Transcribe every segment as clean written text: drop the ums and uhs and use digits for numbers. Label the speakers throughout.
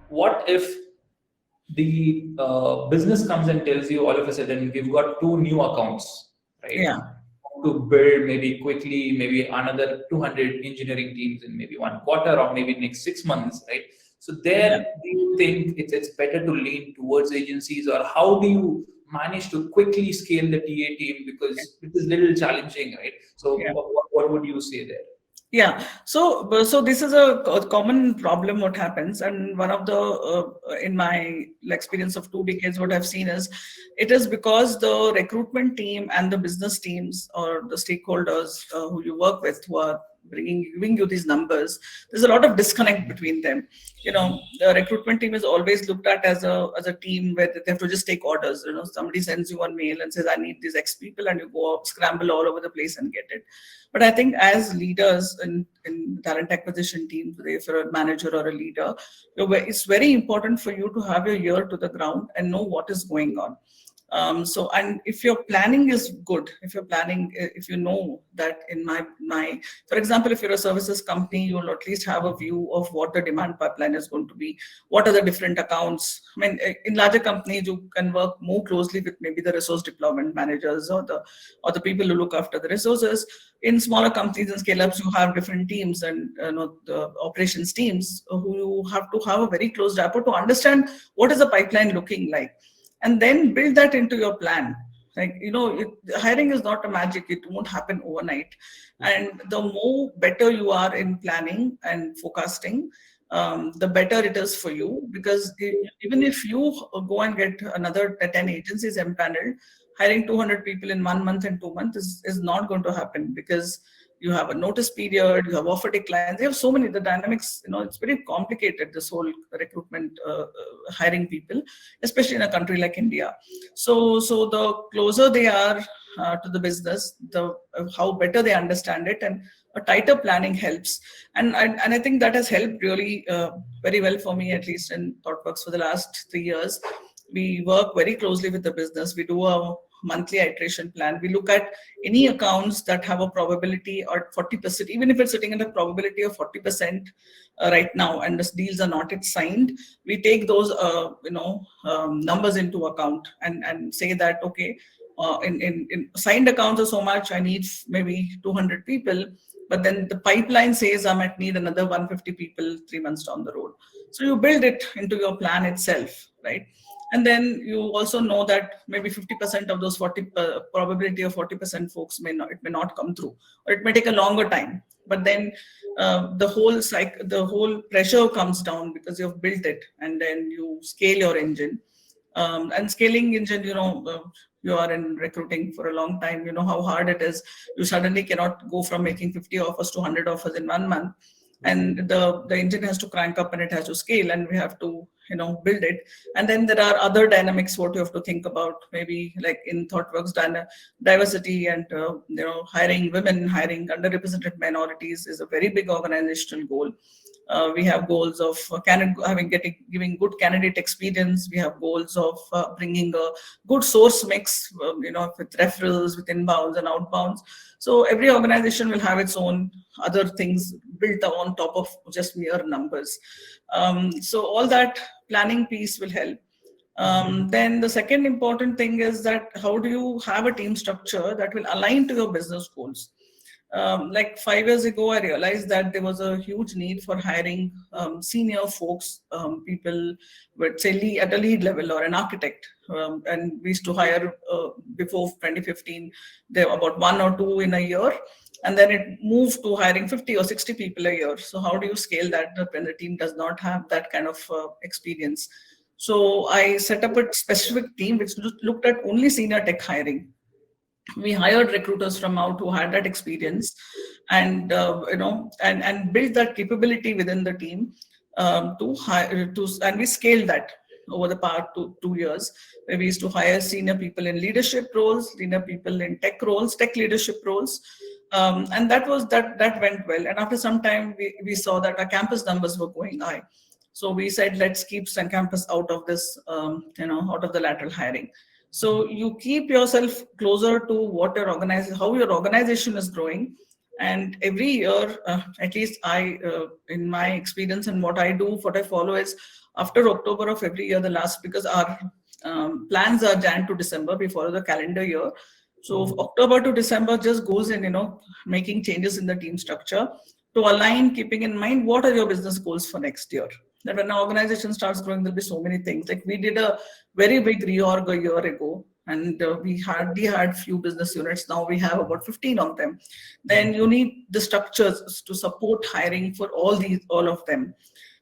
Speaker 1: What if the business comes and tells you all of a sudden we've got two new accounts, right?
Speaker 2: Yeah.
Speaker 1: To build maybe quickly, maybe another 200 engineering teams in maybe 1 quarter or maybe next 6 months, right? So
Speaker 2: Yeah.
Speaker 1: there, do you think it's better to lean towards agencies, or how do you manage to quickly scale the TA team, because it is little challenging, right? So
Speaker 2: Yeah.
Speaker 1: what would you say there?
Speaker 2: Yeah. So this is a common problem. What happens, and one of the in my experience of 2 decades, what I've seen is, it is because the recruitment team and the business teams or the stakeholders who you work with, who are giving you these numbers, there's a lot of disconnect between them. The recruitment team is always looked at as a team where they have to just take orders. Somebody sends you one mail and says, I need these X people, and you go scramble all over the place and get it. But I think as leaders in talent acquisition teams, if you're a manager or a leader, it's very important for you to have your ear to the ground and know what is going on. And if your planning is good, if you know that for example, if you're a services company, you'll at least have a view of what the demand pipeline is going to be, what are the different accounts. I mean, in larger companies, you can work more closely with maybe the resource deployment managers or the people who look after the resources. In smaller companies and scale-ups, you have different teams and the operations teams who you have to have a very close rapport to understand what is the pipeline looking like, and then build that into your plan. Hiring is not a magic; it won't happen overnight. And the more better you are in planning and forecasting, the better it is for you. Because even if you go and get another 10 agencies empaneled, hiring 200 people in 1 month and 2 months is not going to happen, because you have a notice period, you have offer declines, you have so many, the dynamics, it's very complicated, this whole recruitment, hiring people, especially in a country like India. So the closer they are to the business, the how better they understand it, and a tighter planning helps. And I think that has helped really very well for me, at least in Thoughtworks for the last 3 years. We work very closely with the business. We do a monthly iteration plan. We look at any accounts that have a probability or 40%, even if it's sitting at a probability of 40% right now, and the deals are not yet signed. We take those numbers into account and say that, okay, in signed accounts are so much, I need maybe 200 people, but then the pipeline says I might need another 150 people 3 months down the road. So you build it into your plan itself, right? And then you also know that maybe 50% of those 40 probability of 40% folks may not come through, or it may take a longer time. But then the whole cycle, the whole pressure comes down because you've built it, and then you scale your engine. And scaling engine, you are in recruiting for a long time, you know how hard it is. You suddenly cannot go from making 50 offers to 100 offers in 1 month, and the engine has to crank up and it has to scale, and we have to build it. And then there are other dynamics what you have to think about, maybe like in Thoughtworks, diversity and hiring women, hiring underrepresented minorities is a very big organizational goal. We have goals of giving good candidate experience. We have goals of bringing a good source mix, with referrals, with inbounds and outbounds. So every organization will have its own other things built on top of just mere numbers. So all that planning piece will help. Then the second important thing is that how do you have a team structure that will align to your business goals? Like 5 years ago, I realized that there was a huge need for hiring senior folks, people with, say, at a lead level or an architect. And we used to hire before 2015, there were about 1 or 2 in a year. And then it moved to hiring 50 or 60 people a year. So how do you scale that when the team does not have that kind of experience? So I set up a specific team which looked at only senior tech hiring. We hired recruiters from out who had that experience, and and built that capability within the team, to hire and we scaled that over the past 2 years, where we used to hire senior people in leadership roles, senior people in tech roles, tech leadership roles. And that went well. And after some time, we saw that our campus numbers were going high. So we said, let's keep Sun Campus out of this, out of the lateral hiring. So you keep yourself closer to how your organization is growing, And every year, at least in my experience and what I follow is after October of every year, the last, because our plans are Jan to December, we follow the calendar year. So October to December just goes in, making changes in the team structure to align, keeping in mind what are your business goals for next year. That when an organization starts growing, there'll be so many things. Like we did a very big reorg a year ago, and we had few business units. Now we have about 15 of them. Then you need the structures to support hiring for all of them.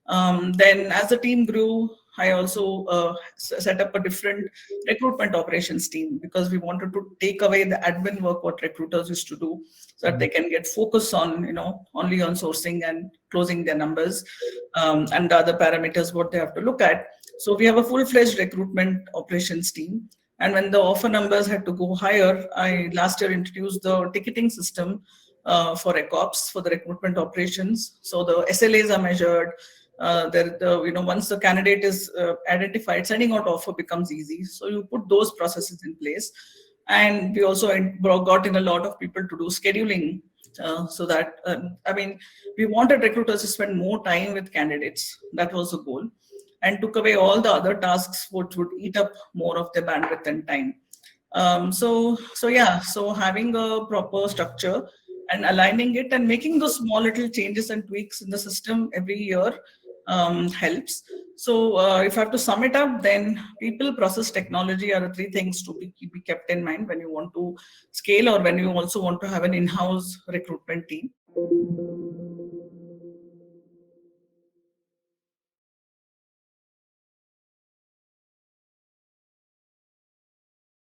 Speaker 2: Then as the team grew, I also set up a different recruitment operations team, because we wanted to take away the admin work what recruiters used to do, so that they can get focus on, only on sourcing and closing their numbers, and the other parameters what they have to look at. So we have a full-fledged recruitment operations team. And when the offer numbers had to go higher, I last year introduced the ticketing system for RecOps, for the recruitment operations. So the SLAs are measured. Once the candidate is identified, sending out offer becomes easy. So you put those processes in place. And we also got in a lot of people to do scheduling, so that, we wanted recruiters to spend more time with candidates. That was the goal. And took away all the other tasks which would eat up more of their bandwidth and time. So having a proper structure and aligning it and making those small little changes and tweaks in the system every year helps. So if I have to sum it up, then people, process, technology are the three things to be kept in mind when you want to scale, or when you also want to have an in-house recruitment team.